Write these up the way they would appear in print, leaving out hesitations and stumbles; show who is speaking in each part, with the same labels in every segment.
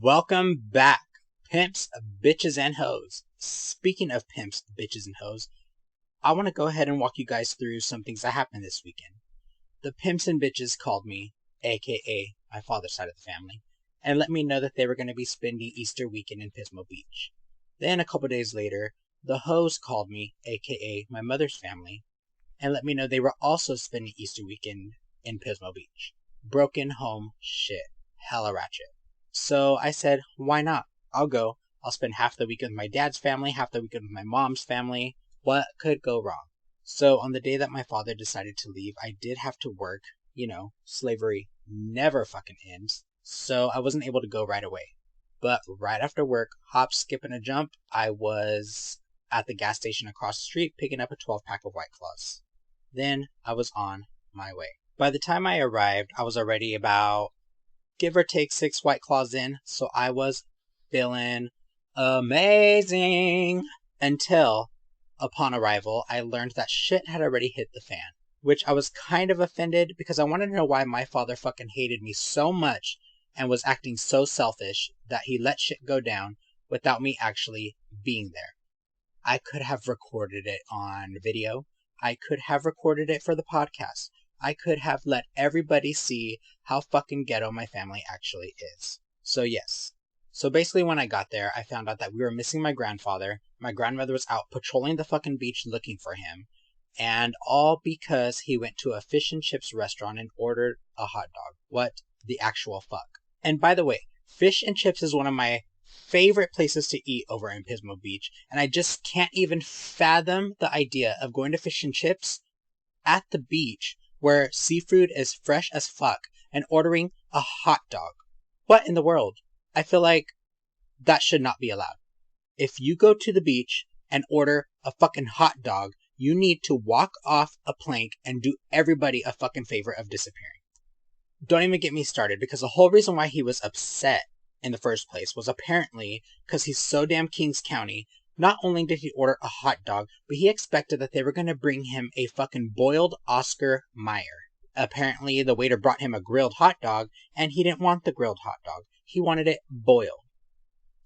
Speaker 1: Welcome back, pimps, bitches, and hoes. Speaking of pimps, bitches, and hoes, I want to go ahead and walk you guys through some things that happened this weekend. The pimps and bitches called me, aka my father's side of the family, and let me know that they were going to be spending Easter weekend in Pismo Beach. Then a couple days later, the hoes called me, aka my mother's family, and let me know they were also spending Easter weekend in Pismo Beach. Broken home shit. Hella ratchet. So I said, why not? I'll go. I'll spend half the weekend with my dad's family, half the weekend with my mom's family. What could go wrong? So on the day that my father decided to leave, I did have to work. You know, slavery never fucking ends. So I wasn't able to go right away. But right after work, hop, skip, and a jump, I was at the gas station across the street picking up a 12-pack of White Claws. Then I was on my way. By the time I arrived, I was already about, give or take, 6 White Claws in, so I was feeling amazing. Until, upon arrival, I learned that shit had already hit the fan. Which I was kind of offended because I wanted to know why my father fucking hated me so much and was acting so selfish that he let shit go down without me actually being there. I could have recorded it on video. I could have recorded it for the podcast. I could have let everybody see how fucking ghetto my family actually is. So yes. So basically when I got there, I found out that we were missing my grandfather. My grandmother was out patrolling the fucking beach looking for him. And all because he went to a fish and chips restaurant and ordered a hot dog. What the actual fuck? And by the way, fish and chips is one of my favorite places to eat over in Pismo Beach, and I just can't even fathom the idea of going to fish and chips at the beach where seafood is fresh as fuck and ordering a hot dog. What in the world? I feel like that should not be allowed. If you go to the beach and order a fucking hot dog, you need to walk off a plank and do everybody a fucking favor of disappearing. Don't even get me started, because the whole reason why he was upset in the first place was apparently because he's so damn Kings County. Not only did he order a hot dog, but he expected that they were going to bring him a fucking boiled Oscar Mayer. Apparently, the waiter brought him a grilled hot dog, and he didn't want the grilled hot dog. He wanted it boiled.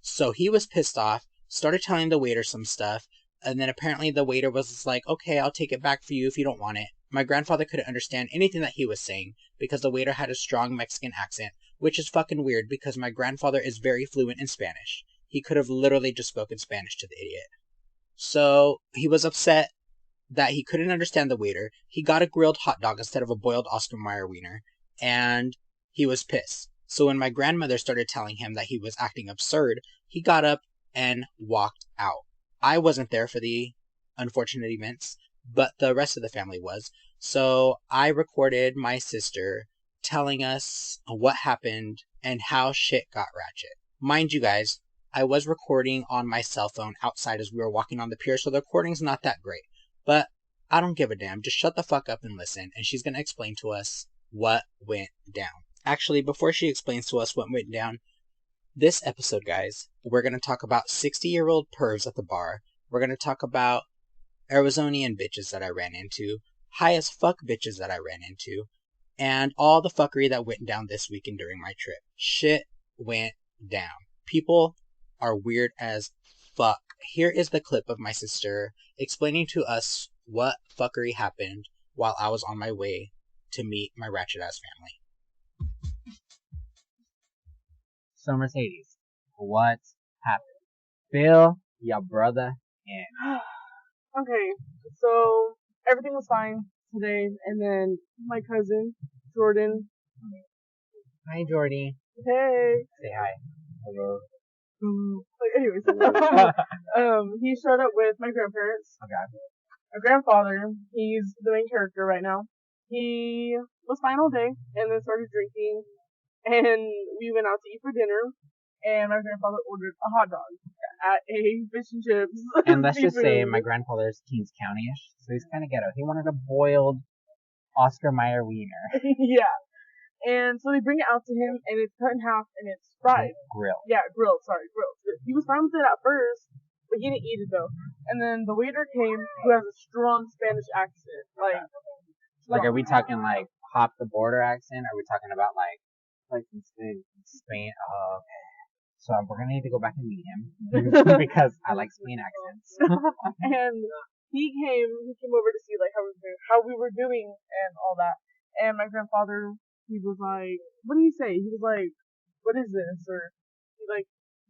Speaker 1: So he was pissed off, started telling the waiter some stuff, and then apparently the waiter was like, okay, I'll take it back for you if you don't want it. My grandfather couldn't understand anything that he was saying because the waiter had a strong Mexican accent, which is fucking weird because my grandfather is very fluent in Spanish. He could have literally just spoken Spanish to the idiot. So he was upset that he couldn't understand the waiter. He got a grilled hot dog instead of a boiled Oscar Mayer wiener, and he was pissed. So when my grandmother started telling him that he was acting absurd, he got up and walked out. I wasn't there for the unfortunate events, but the rest of the family was. So I recorded my sister telling us what happened and how shit got ratchet. Mind you guys, I was recording on my cell phone outside as we were walking on the pier, so the recording's not that great. But I don't give a damn. Just shut the fuck up and listen, and she's gonna explain to us what went down. Actually, before she explains to us what went down, this episode, guys, we're gonna talk about 60-year-old pervs at the bar. We're gonna talk about Arizonian bitches that I ran into, high as fuck bitches that I ran into, and all the fuckery that went down this weekend during my trip. Shit went down. People are weird as fuck. Here is the clip of my sister explaining to us what fuckery happened while I was on my way to meet my ratchet ass family.
Speaker 2: So Mercedes, what happened? Fill your brother in.
Speaker 3: Okay, so everything was fine today, and then my cousin, Jordan.
Speaker 2: Hi, Jordy.
Speaker 3: Hey.
Speaker 2: Say hi. Hello.
Speaker 3: Anyways, he showed up with my grandparents.
Speaker 2: Okay.
Speaker 3: My grandfather, he's the main character right now. He was fine all day, and then started drinking, and we went out to eat for dinner, and my grandfather ordered a hot dog at a fish and chips.
Speaker 2: And let's just say my grandfather's Kings County-ish, so he's kind of ghetto. He wanted a boiled Oscar Mayer wiener.
Speaker 3: Yeah. And so they bring it out to him, and it's cut in half, and it's fried.
Speaker 2: Grilled.
Speaker 3: Yeah, grilled. He was fine with it at first, but he didn't eat it, though. And then the waiter came, who has a strong Spanish accent.
Speaker 2: Like, are we talking, like, hop the border accent? Or are we talking about, like in Spain? Oh, okay. So we're gonna need to go back and meet him because I like Spain accents.
Speaker 3: And he came over to see like how we were doing and all that. And my grandfather, he was like, what did he say? He was like, what is this? Or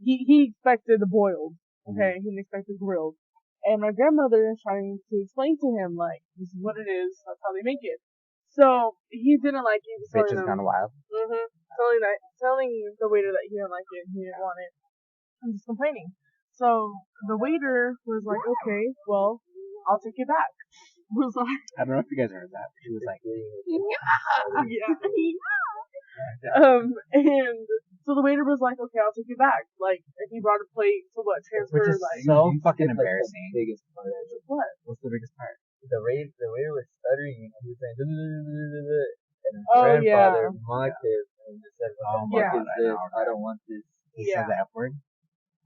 Speaker 3: he expected the boiled. Okay, he didn't expect the grilled. And my grandmother is trying to explain to him like, this is what it is. That's how they make it. So he didn't like it. He was
Speaker 2: Bitch has gone wild.
Speaker 3: Telling the waiter that he didn't like it. He didn't want it. I'm just complaining. So the waiter was like, okay, well, I'll take it back. Was like,
Speaker 2: I don't know if you guys heard that. She was like,
Speaker 3: yeah. And so the waiter was like, okay, I'll take it back. Like, and he brought a plate to transfer.
Speaker 2: Which is
Speaker 3: like,
Speaker 2: so fucking embarrassing.
Speaker 4: Biggest part.
Speaker 3: What?
Speaker 2: What's the biggest part?
Speaker 4: The waiter was stuttering and he was saying, and his
Speaker 3: Oh,
Speaker 4: grandfather
Speaker 3: yeah.
Speaker 4: mocked him and just said,
Speaker 2: Oh
Speaker 4: what
Speaker 2: my
Speaker 4: the fuck
Speaker 2: God,
Speaker 4: is this?
Speaker 2: I know.
Speaker 4: I don't want this.
Speaker 2: He
Speaker 3: Yeah.
Speaker 2: said the F word?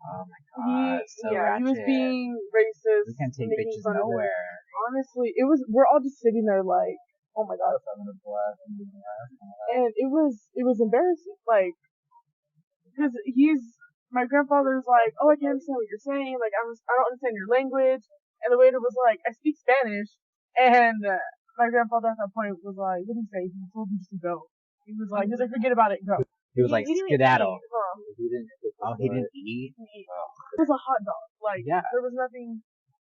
Speaker 2: Oh my God. So
Speaker 3: he was
Speaker 2: ratchet.
Speaker 3: being racist.
Speaker 2: We can't take
Speaker 3: making
Speaker 2: bitches
Speaker 3: fun of it.
Speaker 2: nowhere.
Speaker 3: Honestly, we're all just sitting there like, oh my God.
Speaker 4: I'm gonna blast and
Speaker 3: And it was embarrassing. Like, because my grandfather's like, oh, I can't understand what you're saying. Like, I don't understand your language. And the waiter was like, I speak Spanish. And my grandfather at that point was like, what did he say? He told him just to go. He was like, forget about it, go.
Speaker 2: He was like,
Speaker 3: He didn't
Speaker 2: skedaddle.
Speaker 3: eat, huh?
Speaker 4: he didn't.
Speaker 2: Oh, he didn't eat?
Speaker 3: It was a hot dog. Like,
Speaker 2: Yeah.
Speaker 3: there was nothing,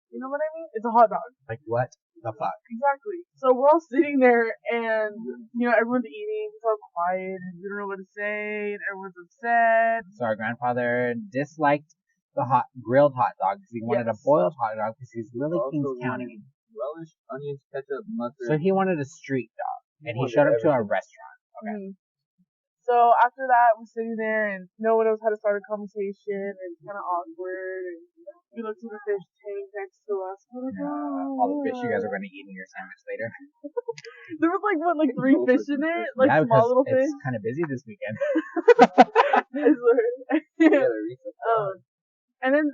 Speaker 3: you know what I mean? It's a hot dog.
Speaker 2: Like, what the fuck?
Speaker 3: Exactly. So we're all sitting there and, everyone's eating, it's all quiet, and we don't know what to say, and everyone's upset.
Speaker 2: So our grandfather disliked the grilled hot dog because he wanted a boiled hot dog because he's really Kings County.
Speaker 4: Relish, onions, ketchup, mustard.
Speaker 2: So he wanted a street dog, and he showed up to a restaurant. Okay.
Speaker 3: Mm-hmm. So after that, we're sitting there, and no one knows how to start a conversation, and it's kind of awkward, and we look to the fish tank next to us. We're like,
Speaker 2: All the fish you guys are going to eat in your sandwich later.
Speaker 3: There was like 3 fish in there, like
Speaker 2: yeah,
Speaker 3: small little fish.
Speaker 2: It's kind of busy this weekend.
Speaker 3: And then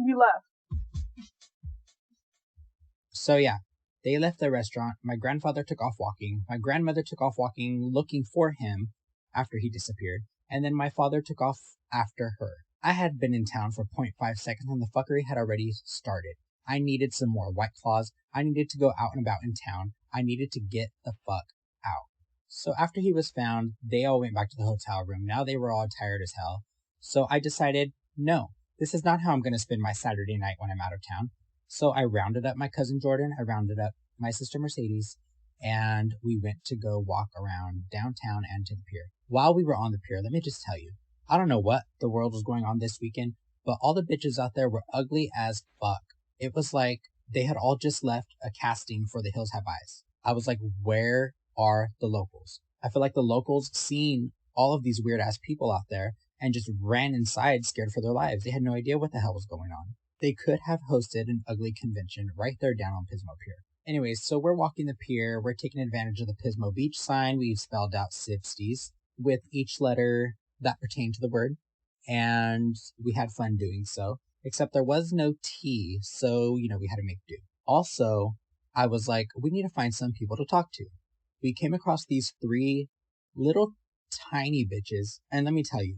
Speaker 3: we left.
Speaker 1: So yeah, they left the restaurant. My grandfather took off walking. My grandmother took off walking looking for him after he disappeared. And then my father took off after her. I had been in town for 0.5 seconds and the fuckery had already started. I needed some more White Claws. I needed to go out and about in town. I needed to get the fuck out. So after he was found, they all went back to the hotel room. Now they were all tired as hell. So I decided, no, this is not how I'm going to spend my Saturday night when I'm out of town. So I rounded up my cousin Jordan, I rounded up my sister Mercedes, and we went to go walk around downtown and to the pier. While we were on the pier, let me just tell you, I don't know what the world was going on this weekend, but all the bitches out there were ugly as fuck. It was like they had all just left a casting for The Hills Have Eyes. I was like, where are the locals? I feel like the locals seen all of these weird ass people out there and just ran inside scared for their lives. They had no idea what the hell was going on. They could have hosted an ugly convention right there down on Pismo Pier. Anyways, so we're walking the pier. We're taking advantage of the Pismo Beach sign. We've spelled out 60s with each letter that pertained to the word. And we had fun doing so. Except there was no T, so, we had to make do. Also, I was like, we need to find some people to talk to. We came across these 3 little tiny bitches. And let me tell you,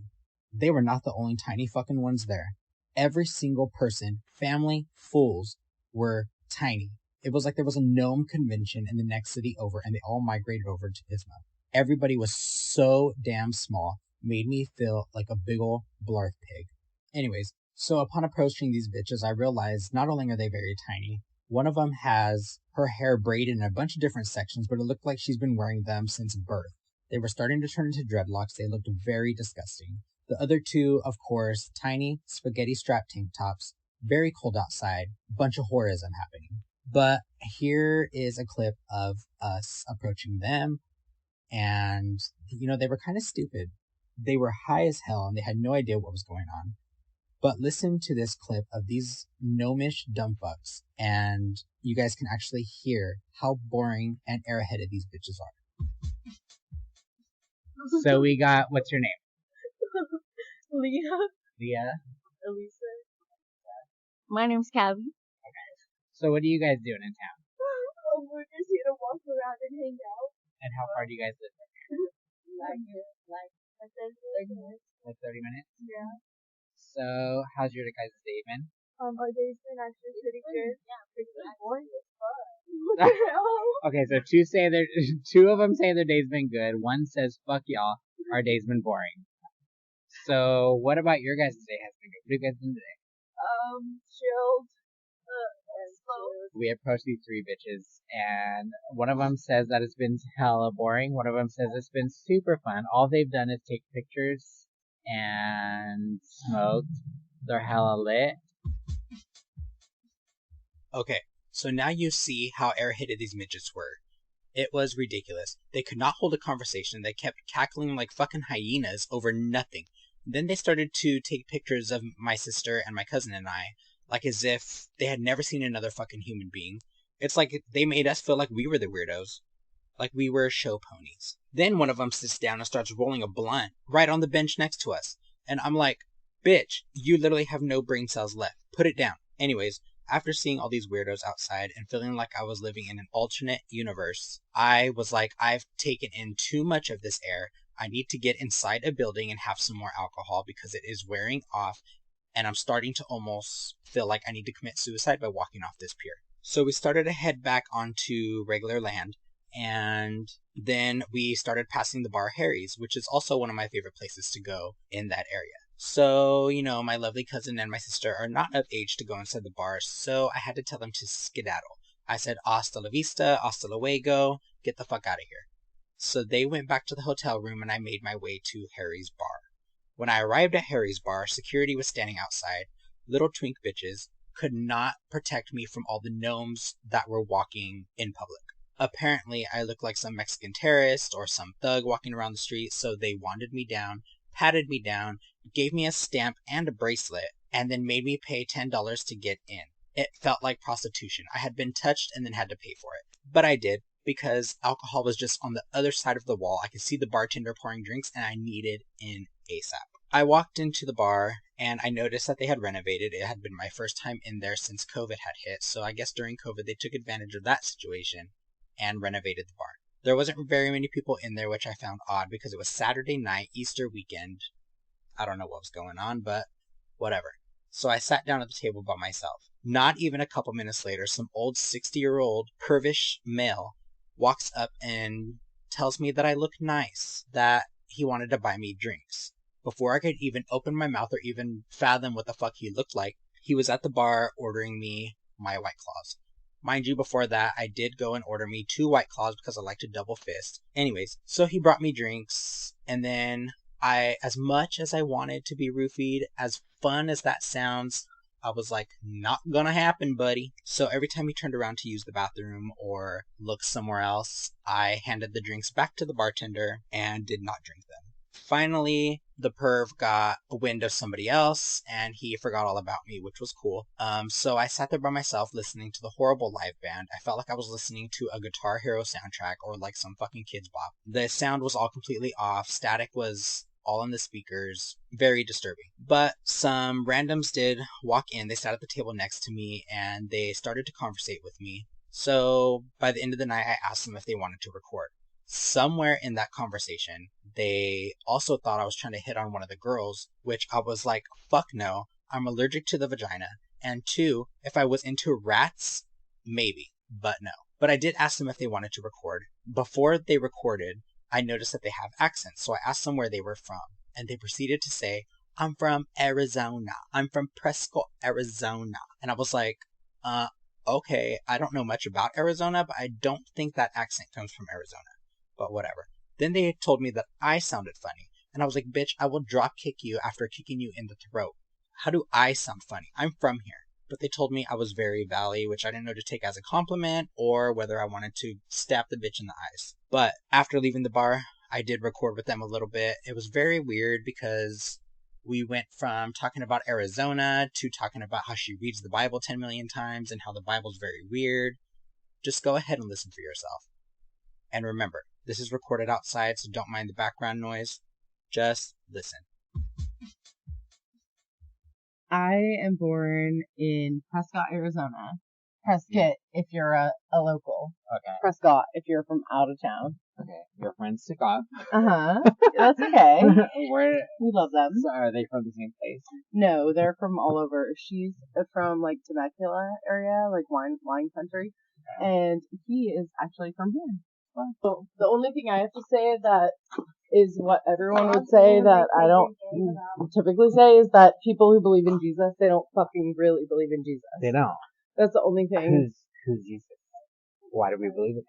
Speaker 1: they were not the only tiny fucking ones there. Every single person, family, fools, were tiny. It was like there was a gnome convention in the next city over, and they all migrated over to Pismo. Everybody was so damn small, made me feel like a big ol' blarth pig. Anyways, so upon approaching these bitches, I realized not only are they very tiny, one of them has her hair braided in a bunch of different sections, but it looked like she's been wearing them since birth. They were starting to turn into dreadlocks. They looked very disgusting. The other 2, of course, tiny spaghetti strap tank tops, very cold outside, bunch of horrorism happening. But here is a clip of us approaching them, and, they were kind of stupid. They were high as hell, and they had no idea what was going on. But listen to this clip of these gnomish dumb fucks, and you guys can actually hear how boring and airheaded these bitches are.
Speaker 2: So we got, what's your name?
Speaker 3: Leah.
Speaker 2: Leah.
Speaker 3: Elisa.
Speaker 5: My name's Cabby.
Speaker 2: So what are you guys doing in town?
Speaker 5: We're just here to walk around and hang out.
Speaker 2: And how far do you guys live from here?
Speaker 5: Like 30 minutes.
Speaker 2: Like 30 minutes?
Speaker 5: Yeah.
Speaker 2: So, how's your guys' day been?
Speaker 3: Our day's been actually pretty good.
Speaker 5: Yeah,
Speaker 3: Pretty boring as fuck.
Speaker 5: what the hell?
Speaker 2: Okay, so two of them say their day's been good. One says, fuck y'all, our day's been boring. So, what about your guys' day has been good? What have you guys done today?
Speaker 5: Chilled. Slow.
Speaker 2: We approached these three bitches, and one of them says that it's been hella boring. One of them says it's been super fun. All they've done is take pictures and smoked. They're hella lit.
Speaker 1: Okay, so now you see how airheaded these midgets were. It was ridiculous. They could not hold a conversation. They kept cackling like fucking hyenas over nothing. Then they started to take pictures of my sister and my cousin and I, like as if they had never seen another fucking human being. It's like they made us feel like we were the weirdos. Like we were show ponies. Then one of them sits down and starts rolling a blunt right on the bench next to us. And I'm like, bitch, you literally have no brain cells left. Put it down. Anyways, after seeing all these weirdos outside and feeling like I was living in an alternate universe, I was like, I've taken in too much of this air. I need to get inside a building and have some more alcohol because it is wearing off, and I'm starting to almost feel like I need to commit suicide by walking off this pier. So we started to head back onto regular land, and then we started passing the bar Harry's, which is also one of my favorite places to go in that area. So, my lovely cousin and my sister are not of age to go inside the bar, so I had to tell them to skedaddle. I said, hasta la vista, hasta luego, get the fuck out of here. So they went back to the hotel room and I made my way to Harry's bar. When I arrived at Harry's bar, security was standing outside. Little twink bitches could not protect me from all the gnomes that were walking in public. Apparently, I looked like some Mexican terrorist or some thug walking around the street, so they wanded me down, patted me down, gave me a stamp and a bracelet, and then made me pay $10 to get in. It felt like prostitution. I had been touched and then had to pay for it. But I did, because alcohol was just on the other side of the wall. I could see the bartender pouring drinks, and I needed in ASAP. I walked into the bar, and I noticed that they had renovated. It had been my first time in there since COVID had hit, so I guess during COVID they took advantage of that situation and renovated the bar. There wasn't very many people in there, which I found odd because it was Saturday night, Easter weekend. I don't know what was going on, but whatever. So I sat down at the table by myself. Not even a couple minutes later, some old 60-year-old pervish male walks up and tells me that I look nice, that he wanted to buy me drinks. Before I could even open my mouth or even fathom what the fuck he looked like, he was at the bar ordering me my White Claws. Mind you, before that, I did go and order me 2 White Claws because I like to double fist. Anyways, so he brought me drinks, and then as much as I wanted to be roofied, as fun as that sounds, I was like, not gonna happen, buddy. So every time he turned around to use the bathroom or look somewhere else, I handed the drinks back to the bartender and did not drink them. Finally, the perv got a wind of somebody else, and he forgot all about me, which was cool. So I sat there by myself listening to the horrible live band. I felt like I was listening to a Guitar Hero soundtrack or like some fucking Kids Bop. The sound was all completely off. Static was all in the speakers. Very disturbing. But some randoms did walk in. They sat at the table next to me, and they started to conversate with me. So by the end of the night, I asked them if they wanted to record. Somewhere in that conversation, they also thought I was trying to hit on one of the girls, which I was like, fuck no, I'm allergic to the vagina. And 2, if I was into rats, maybe, but no. But I did ask them if they wanted to record. Before they recorded, I noticed that they have accents, so I asked them where they were from. And they proceeded to say, I'm from Arizona. I'm from Prescott, Arizona. And I was like, okay, I don't know much about Arizona, but I don't think that accent comes from Arizona. But whatever. Then they told me that I sounded funny. And I was like, bitch, I will drop kick you after kicking you in the throat. How do I sound funny? I'm from here. But they told me I was very valley, which I didn't know to take as a compliment or whether I wanted to stab the bitch in the eyes. But after leaving the bar, I did record with them a little bit. It was very weird because we went from talking about Arizona to talking about how she reads the Bible 10 million times and how the Bible's very weird. Just go ahead and listen for yourself. And remember, this is recorded outside, so don't mind the background noise. Just listen.
Speaker 6: I am born in Prescott, Arizona, Prescott if you're a local.
Speaker 2: Okay.
Speaker 6: Prescott if you're from out of town.
Speaker 2: Okay. Your friends took off.
Speaker 6: That's okay.
Speaker 2: Where?
Speaker 6: We love them.
Speaker 2: So are they from the same place?
Speaker 6: No, they're from all over. She's from like Temecula area, like wine country, and he is actually from here. So the only thing I have to say that is what everyone would say that I don't typically say is that people who believe in Jesus, they don't fucking really believe in Jesus.
Speaker 2: They don't.
Speaker 6: That's the only thing.
Speaker 2: Who's Jesus? Why do we believe in him?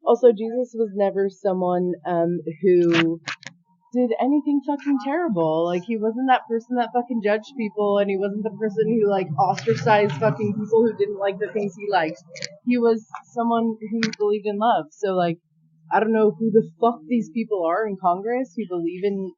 Speaker 6: Also, Jesus was never someone who did anything fucking terrible. Like, he wasn't that person that fucking judged people, and he wasn't the person who, like, ostracized fucking people who didn't like the things he liked. He was someone who believed in love. So, like, I don't know who the fuck these people are in Congress who believe in,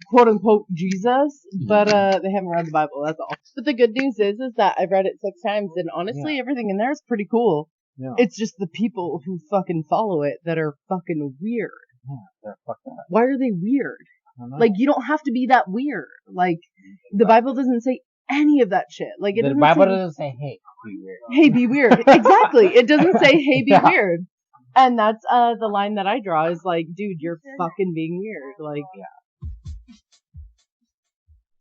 Speaker 6: quote-unquote Jesus, but they haven't read the Bible, that's all. But the good news is that I've read it 6 times, and honestly, everything in there is pretty cool.
Speaker 2: Yeah.
Speaker 6: It's just the people who fucking follow it that are fucking weird.
Speaker 2: Yeah, they're fucked up.
Speaker 6: Why are they weird?
Speaker 2: I don't know.
Speaker 6: Like, you don't have to be that weird. Like, the Bible doesn't say any of that shit. Like, it
Speaker 2: the
Speaker 6: doesn't
Speaker 2: Bible
Speaker 6: say,
Speaker 2: doesn't say, hey, be weird.
Speaker 6: hey, be weird. Exactly. It doesn't say, hey, be weird. And that's, the line that I draw is like, dude, you're fucking being weird. Like,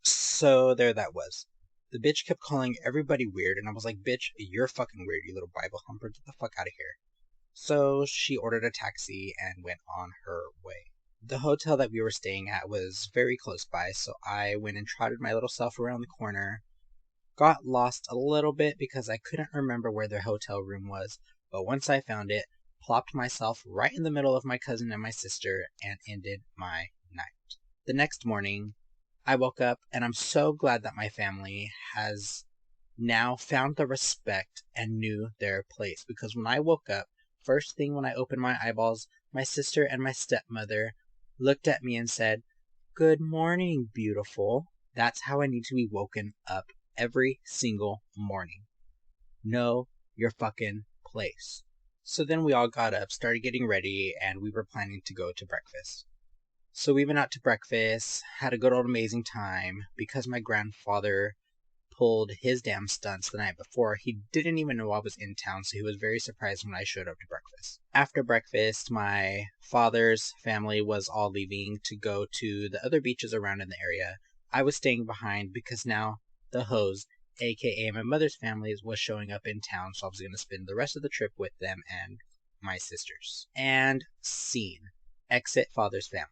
Speaker 1: So there that was. The bitch kept calling everybody weird, and I was like, bitch, you're fucking weird, you little Bible humper. Get the fuck out of here. So she ordered a taxi and went on her way. The hotel that we were staying at was very close by, so I went and trotted my little self around the corner. Got lost a little bit because I couldn't remember where their hotel room was, but once I found it, plopped myself right in the middle of my cousin and my sister and ended my night. The next morning, I woke up, and I'm so glad that my family has now found the respect and knew their place, because when I woke up, first thing when I opened my eyeballs, my sister and my stepmother looked at me and said, "Good morning, beautiful." That's how I need to be woken up every single morning. Know your fucking place. So then we all got up, started getting ready, and we were planning to go to breakfast. So we went out to breakfast, had a good old amazing time. Because my grandfather pulled his damn stunts the night before, he didn't even know I was in town, so he was very surprised when I showed up to breakfast. After breakfast, my father's family was all leaving to go to the other beaches around in the area. I was staying behind because now the hose, aka my mother's family, was showing up in town, so I was going to spend the rest of the trip with them and my sisters. And scene. Exit father's family.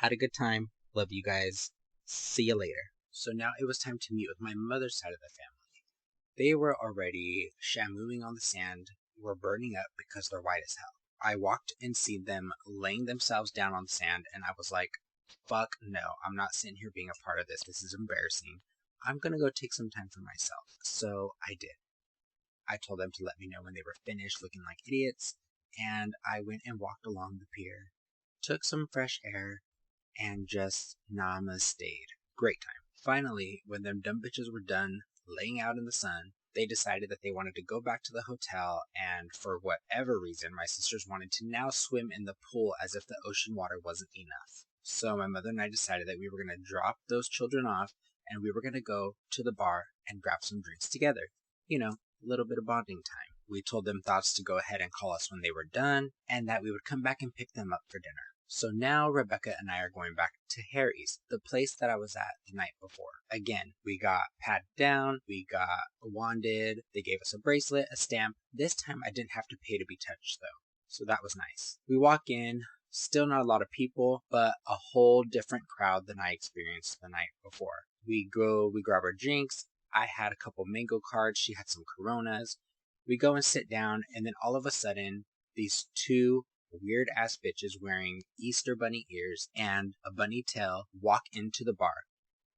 Speaker 1: Had a good time. Love you guys. See you later. So now it was time to meet with my mother's side of the family. They were already shampooing on the sand, were burning up because they're white as hell. I walked and seen them laying themselves down on the sand, and I was like, fuck no, I'm not sitting here being a part of this. This is embarrassing. I'm gonna go take some time for myself. So I did. I told them to let me know when they were finished looking like idiots, and I went and walked along the pier, took some fresh air, and just namaste'd. Great time. Finally, when them dumb bitches were done laying out in the sun, they decided that they wanted to go back to the hotel, and for whatever reason, my sisters wanted to now swim in the pool as if the ocean water wasn't enough. So my mother and I decided that we were going to drop those children off, and we were going to go to the bar and grab some drinks together. You know, a little bit of bonding time. We told them thoughts to go ahead and call us when they were done, and that we would come back and pick them up for dinner. So now Rebecca and I are going back to Harry's, the place that I was at the night before. Again, we got patted down, we got wanded, they gave us a bracelet, a stamp. This time I didn't have to pay to be touched though, so that was nice. We walk in, still not a lot of people, but a whole different crowd than I experienced the night before. We grab our drinks. I had a couple mango cards, she had some Coronas. We go and sit down, and then all of a sudden, these two weird ass bitches wearing Easter bunny ears and a bunny tail walk into the bar.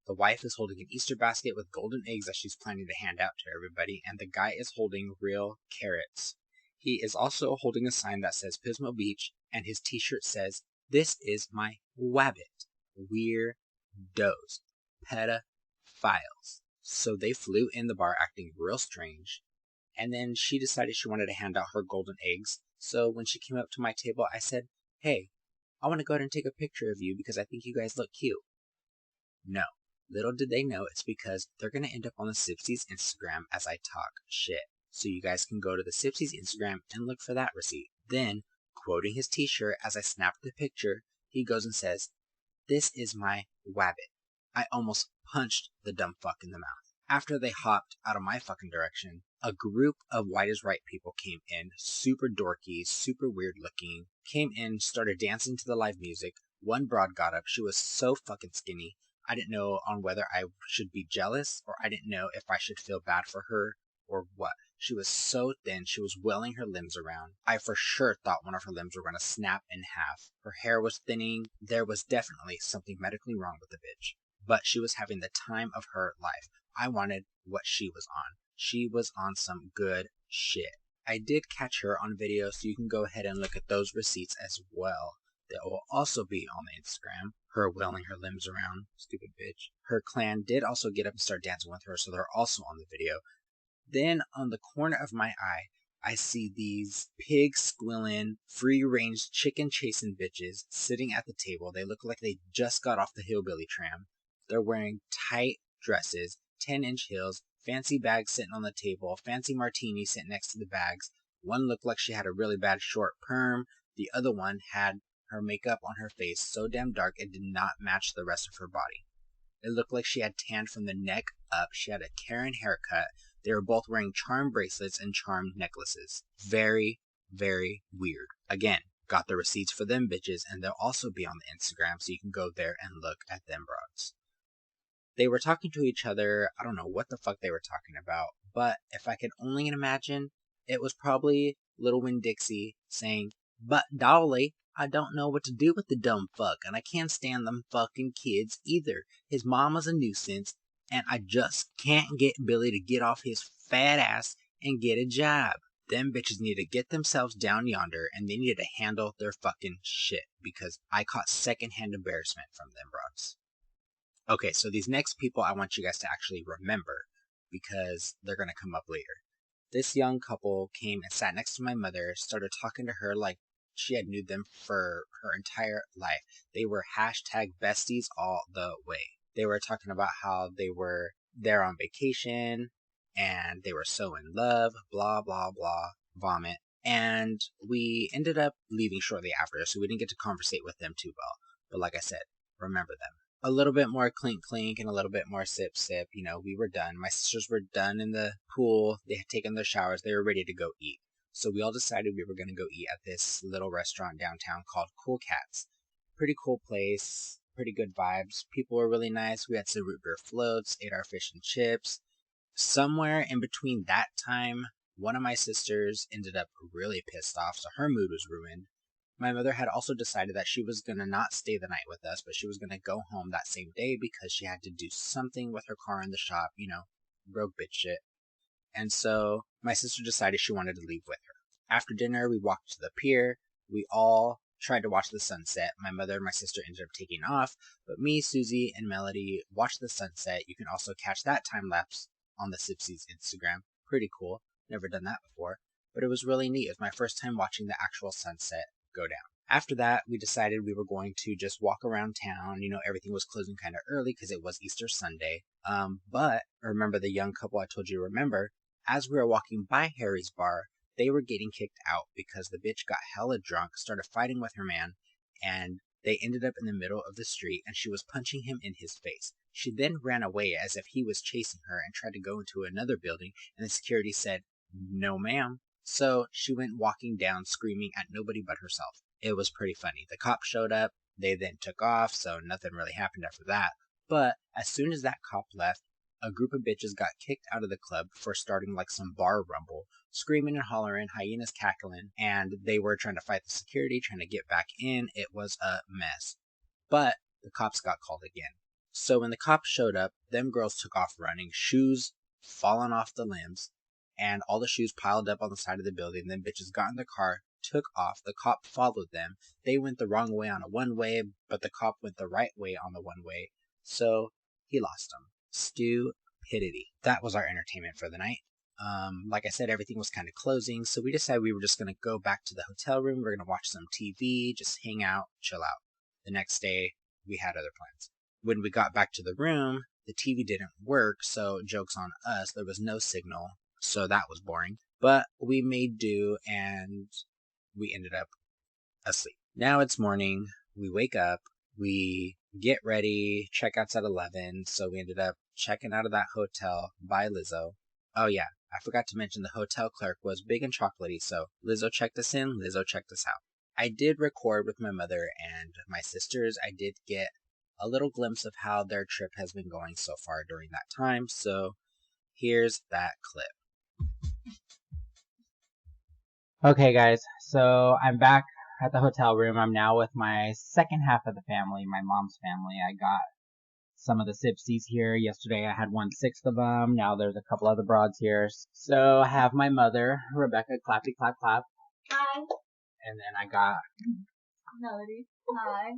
Speaker 1: The wife is holding an Easter basket with golden eggs that she's planning to hand out to everybody, and the guy is holding real carrots. He is also holding a sign that says Pismo Beach, and his t-shirt says, "This is my wabbit." Weirdos. Pedophiles. So they flew in the bar acting real strange, and then she decided she wanted to hand out her golden eggs. So when she came up to my table, I said, "Hey, I want to go ahead and take a picture of you because I think you guys look cute." No. Little did they know it's because they're going to end up on the Sipsies Instagram as I talk shit. So you guys can go to the Sipsy's Instagram and look for that receipt. Then, quoting his t-shirt as I snapped the picture, he goes and says, "This is my wabbit." I almost punched the dumb fuck in the mouth. After they hopped out of my fucking direction, a group of white as right people came in, super dorky, super weird looking, came in, started dancing to the live music. One broad got up. She was so fucking skinny. I didn't know on whether I should be jealous or I didn't know if I should feel bad for her or what. She was so thin, she was wailing her limbs around. I for sure thought one of her limbs were going to snap in half. Her hair was thinning. There was definitely something medically wrong with the bitch. But she was having the time of her life. I wanted what she was on. She was on some good shit. I did catch her on video, so you can go ahead and look at those receipts as well. That will also be on the Instagram. Her wailing her limbs around. Stupid bitch. Her clan did also get up and start dancing with her, so they're also on the video. Then on the corner of my eye, I see these pig squilling, free-range chicken chasing bitches sitting at the table. They look like they just got off the hillbilly tram. They're wearing tight dresses, 10-inch heels, fancy bags sitting on the table, fancy martini sitting next to the bags. One looked like she had a really bad short perm. The other one had her makeup on her face so damn dark it did not match the rest of her body. It looked like she had tanned from the neck up. She had a Karen haircut. They were both wearing charm bracelets and charm necklaces. Very, very weird. Again, got the receipts for them bitches, and they'll also be on the Instagram, so you can go there and look at them broads. They were talking to each other. I don't know what the fuck they were talking about, but if I could only imagine, it was probably Little Winn-Dixie saying, "But Dolly, I don't know what to do with the dumb fuck, and I can't stand them fucking kids either. His mama's a nuisance, and I just can't get Billy to get off his fat ass and get a job. Them bitches need to get themselves down yonder, and they need to handle their fucking shit, because I caught secondhand embarrassment from them broads." Okay, so these next people I want you guys to actually remember, because they're going to come up later. This young couple came and sat next to my mother, started talking to her like she had knew them for her entire life. They were hashtag besties all the way. They were talking about how they were there on vacation, and they were so in love, blah, blah, blah, vomit. And we ended up leaving shortly after, so we didn't get to conversate with them too well. But like I said, remember them. A little bit more clink clink and a little bit more sip sip. You know, we were done. My sisters were done in the pool. They had taken their showers. They were ready to go eat. So we all decided we were going to go eat at this little restaurant downtown called Cool Cats. Pretty cool place. Pretty good vibes. People were really nice. We had some root beer floats, ate our fish and chips. Somewhere in between that time, one of my sisters ended up really pissed off, so her mood was ruined. My mother had also decided that she was going to not stay the night with us, but she was going to go home that same day because she had to do something with her car in the shop, you know, broke bitch shit. And so my sister decided she wanted to leave with her. After dinner, we walked to the pier. We all tried to watch the sunset. My mother and my sister ended up taking off, but me, Susie, and Melody watched the sunset. You can also catch that time lapse on the Sipsy's Instagram. Pretty cool. Never done that before, but it was really neat. It was my first time watching the actual sunset go down. After that, we decided we were going to just walk around town. You know, everything was closing kind of early because it was Easter Sunday. But remember the young couple I told you to remember? As we were walking by Harry's bar, they were getting kicked out because the bitch got hella drunk, started fighting with her man, and they ended up in the middle of the street, and she was punching him in his face. She then ran away as if he was chasing her and tried to go into another building, and the security said, "No, ma'am." So she went walking down screaming at nobody but herself. It was pretty funny. The cops showed up. They then took off, so nothing really happened after that. But as soon as that cop left, a group of bitches got kicked out of the club for starting like some bar rumble, screaming and hollering, hyenas cackling, and they were trying to fight the security, trying to get back in. It was a mess. But the cops got called again. So when the cops showed up, them girls took off running, shoes falling off the limbs, and all the shoes piled up on the side of the building. Then bitches got in the car, took off. The cop followed them. They went the wrong way on a one-way, but the cop went the right way on the one-way. So he lost them. Stupidity. That was our entertainment for the night. Like I said, everything was kind of closing, so we decided we were just going to go back to the hotel room. We were going to watch some TV, just hang out, chill out. The next day, we had other plans. When we got back to the room, the TV didn't work, so joke's on us. There was no signal. so that was boring. But we made do, and we ended up asleep. Now it's morning. We wake up. We get ready. Checkout's at 11, so we ended up checking out of that hotel by Lizzo. Oh yeah, I forgot to mention the hotel clerk was big and chocolatey, so Lizzo checked us in, Lizzo checked us out. I did record with my mother and my sisters. I did get a little glimpse of how their trip has been going so far during that time, so here's that clip.
Speaker 2: Okay, guys, so I'm back at the hotel room. I'm now with my second half of the family, my mom's family. I got some of the Sipsies here. Yesterday I had 1/6 of them. Now there's a couple other broads here. So I have my mother, Rebecca, clappy clap clap.
Speaker 5: Hi.
Speaker 2: And then I got
Speaker 5: Melody. Hi.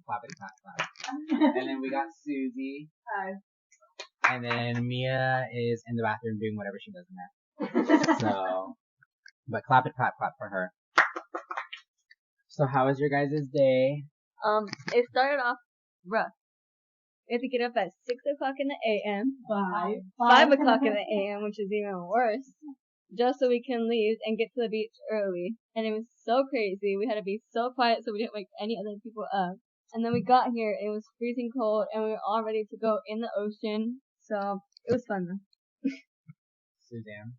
Speaker 2: clappy clap clap. And then we got Susie.
Speaker 5: Hi.
Speaker 2: And then Mia is in the bathroom doing whatever she does in there. So, but clap it clap clap for her. So how was your guys' day?
Speaker 5: It started off rough. We had to get up at 6 o'clock in the a.m. 5 o'clock in the a.m., which is even worse, just so we can leave and get to the beach early. And it was so crazy. We had to be so quiet so we didn't wake any other people up. And then we got here, it was freezing cold, and we were all ready to go in the ocean. So it was fun though.
Speaker 2: Suzanne?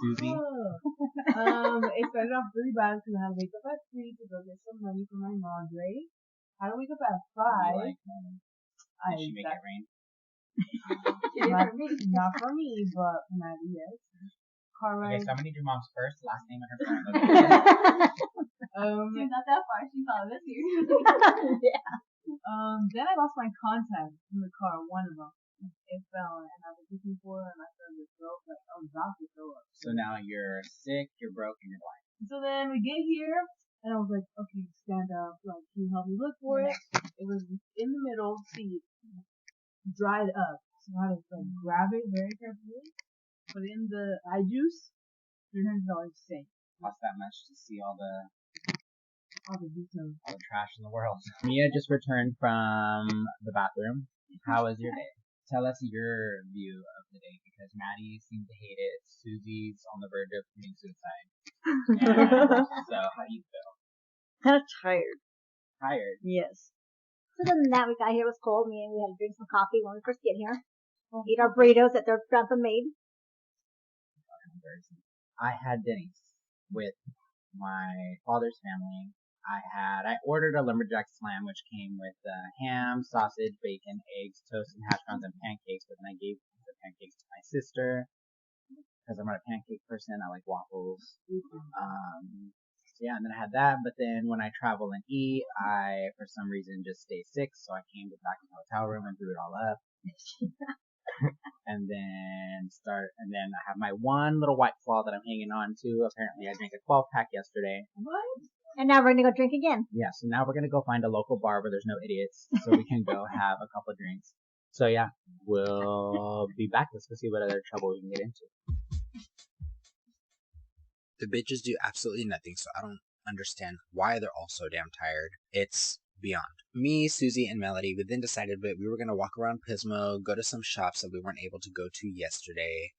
Speaker 2: Susie?
Speaker 6: It started off really bad because I had to wake up at 3 to go get some money for my laundry. I had to wake up at 5.
Speaker 2: Did she make it rain?
Speaker 6: Not for me, but for Maddie, yes.
Speaker 2: Okay, so I'm gonna need your mom's first, last name, and her phone.
Speaker 5: She's not that far. She followed us here.
Speaker 6: Yeah. Then I lost my contacts in the car, one of them. It fell, and I was looking for it, and I started to throw up, but I was about to throw up.
Speaker 2: So now you're sick, you're broke, and you're blind.
Speaker 6: So then we get here, and I was like, okay, stand up, like, can you help me look for it? It was in the middle seat, dried up. So I had to like grab it very carefully, put it in the eye juice, $300 safe.
Speaker 2: Cost that much to see all the
Speaker 6: details.
Speaker 2: all the trash in the world. Mia just returned from the bathroom. How was your day? Tell us your view of the day, because Maddie seemed to hate it. Susie's on the verge of committing suicide. So how do you feel?
Speaker 7: Kind of tired.
Speaker 2: Tired?
Speaker 7: Yes. So then that we got here, it was cold. Me and we had to drink some coffee when we first get here. Eat our burritos that their grandpa made.
Speaker 2: I had Denny's with my father's family. I ordered a lumberjack slam, which came with ham, sausage, bacon, eggs, toast, and hash browns and pancakes. But then I gave the pancakes to my sister because I'm not a pancake person. I like waffles. So yeah, and then I had that. But then when I travel and eat, I for some reason just stay sick. So I came back to the hotel room and threw it all up. And then I have my one little white claw that I'm hanging on to. Apparently I drank a 12-pack yesterday.
Speaker 7: What? And now we're gonna go drink again.
Speaker 2: Yeah, so now we're gonna go find a local bar where there's no idiots, so we can go have a couple of drinks. So yeah, we'll be back. Let's go see what other trouble we can get into.
Speaker 1: The bitches do absolutely nothing, so I don't understand why they're all so damn tired. It's beyond. Me, Susie, and Melody, we then decided that we were going to walk around Pismo, go to some shops that we weren't able to go to yesterday.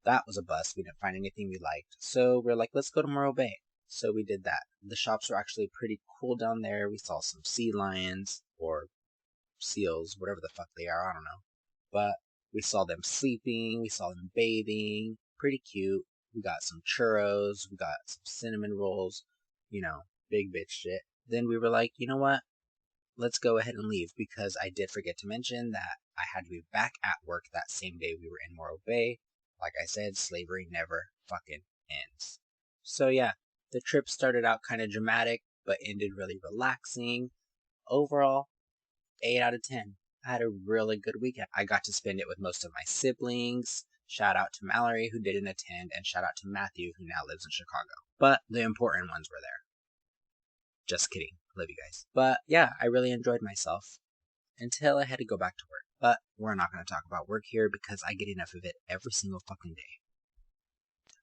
Speaker 1: That was a bust. We didn't find anything we liked. So we're like, let's go to Morro Bay. So we did that. The shops were actually pretty cool down there. We saw some sea lions, or seals, whatever the fuck they are, I don't know. But we saw them sleeping, we saw them bathing, pretty cute. We got some churros, we got some cinnamon rolls, big bitch shit. Then we were like, you know what? Let's go ahead and leave, because I did forget to mention that I had to be back at work that same day we were in Morro Bay. Like I said, slavery never fucking ends. So yeah, the trip started out kind of dramatic, but ended really relaxing. Overall, 8 out of 10. I had a really good weekend. I got to spend it with most of my siblings. Shout out to Mallory, who didn't attend, and shout out to Matthew, who now lives in Chicago. But the important ones were there. Just kidding. Love you guys. But yeah, I really enjoyed myself until I had to go back to work. But we're not going to talk about work here because I get enough of it every single fucking day.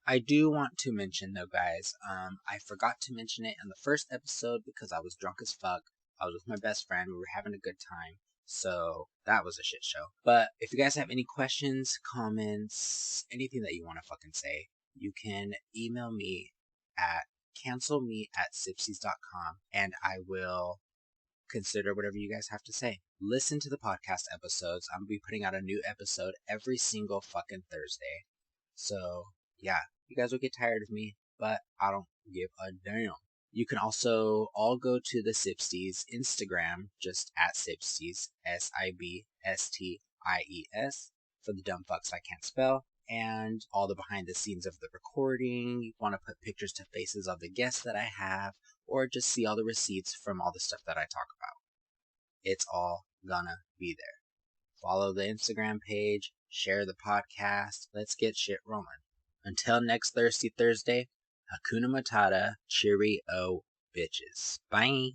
Speaker 1: I do want to mention though, guys, I forgot to mention it in the first episode because I was drunk as fuck. I was with my best friend. We were having a good time. So that was a shit show. But if you guys have any questions, comments, anything that you want to fucking say, you can email me at cancelme@sipsies.com and I will consider whatever you guys have to say. Listen to the podcast episodes. I'm going to be putting out a new episode every single fucking Thursday. So, yeah, you guys will get tired of me, but I don't give a damn. You can also all go to the Sipsties Instagram, just at Sipsties, SIBSTIES, for the dumb fucks I can't spell, and all the behind the scenes of the recording. You want to put pictures to faces of the guests that I have, or just see all the receipts from all the stuff that I talk about. It's all gonna be there. Follow the Instagram page, share the podcast, let's get shit rolling. Until next Thursday, Hakuna Matata, cheerio, bitches. Bye.